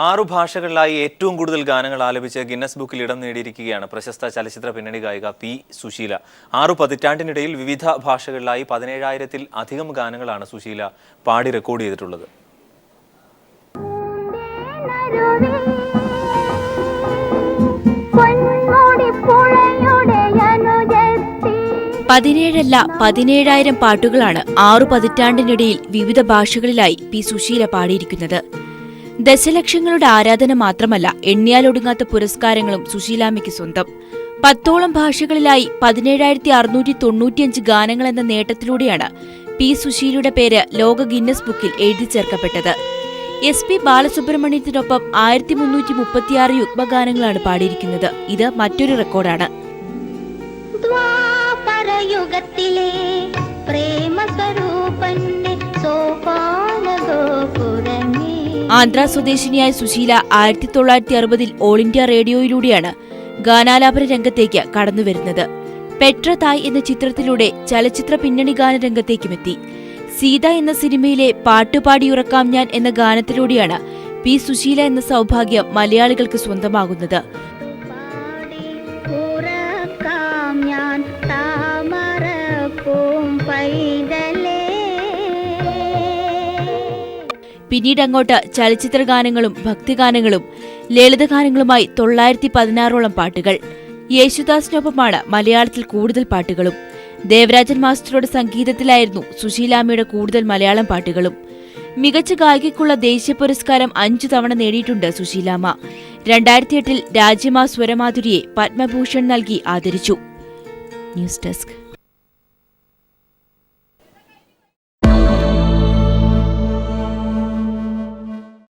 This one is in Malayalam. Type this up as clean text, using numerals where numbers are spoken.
6 ഭാഷകളിലായി ഏറ്റവും കൂടുതൽ ഗാനങ്ങൾ ആലപിച്ച് ഗിന്നസ് ബുക്കിൽ ഇടം നേടിയിരിക്കുകയാണ് പ്രശസ്ത ചലച്ചിത്ര പിന്നണി ഗായിക പി. സുശീല. 6 പതിറ്റാണ്ടിനിടയിൽ വിവിധ ഭാഷകളിലായി 17,000-ൽ അധികം ഗാനങ്ങളാണ് സുശീല പാടി റെക്കോർഡ് ചെയ്തിട്ടുള്ളത്. പതിനേഴല്ല 17,000 പാട്ടുകളാണ് 6 പതിറ്റാണ്ടിനിടയിൽ വിവിധ ഭാഷകളിലായി പി. സുശീല പാടിയിരിക്കുന്നത്. ദശലക്ഷങ്ങളുടെ ആരാധന മാത്രമല്ല, എണ്ണിയാലൊടുങ്ങാത്ത പുരസ്കാരങ്ങളും സുശീലാമ്മയ്ക്ക് സ്വന്തം. 10ഓളം ഭാഷകളിലായി 17,695 ഗാനങ്ങൾ എന്ന നേട്ടത്തിലൂടെയാണ് പി. സുശീലയുടെ പേര് ലോക ഗിന്നസ് ബുക്കിൽ എഴുതി ചേർക്കപ്പെട്ടത്. SP ബാലസുബ്രഹ്മണ്യത്തിനൊപ്പം 1336 യുഗ്മഗാനങ്ങളാണ് പാടിയിരിക്കുന്നത്. ഇത് മറ്റൊരു റെക്കോർഡാണ്. ആന്ധ്ര സ്വദേശിനിയായ സുശീല 1960-ൽ ഓൾ ഇന്ത്യ റേഡിയോയിലൂടെയാണ് ഗാനാലാപന രംഗത്തേക്ക് കടന്നുവരുന്നത്. പെട്ര തായ് എന്ന ചിത്രത്തിലൂടെ ചലച്ചിത്ര പിന്നണി ഗാന രംഗത്തേക്കുമെത്തി. സീത എന്ന സിനിമയിലെ പാട്ടുപാടിയുറക്കാം ഞാൻ എന്ന ഗാനത്തിലൂടെയാണ് പി. സുശീല എന്ന സൗഭാഗ്യം മലയാളികൾക്ക് സ്വന്തമാകുന്നത്. പിന്നീടങ്ങോട്ട് ചലച്ചിത്ര ഗാനങ്ങളും ഭക്തിഗാനങ്ങളും ലളിതഗാനങ്ങളുമായി 916ഓളം പാട്ടുകൾ. യേശുദാസിനൊപ്പമാണ് മലയാളത്തിൽ കൂടുതൽ പാട്ടുകളും. ദേവരാജൻ മാസ്റ്ററുടെ സംഗീതത്തിലായിരുന്നു സുശീലാമ്മയുടെ കൂടുതൽ മലയാളം പാട്ടുകളും. മികച്ച ഗായികയ്ക്കുള്ള ദേശീയ പുരസ്കാരം 5 തവണ നേടിയിട്ടുണ്ട് സുശീലാമ്മ. 2008-ൽ രാജ്യമാ സ്വരമാധുരിയെ പത്മഭൂഷൺ നൽകി ആദരിച്ചു. News desk.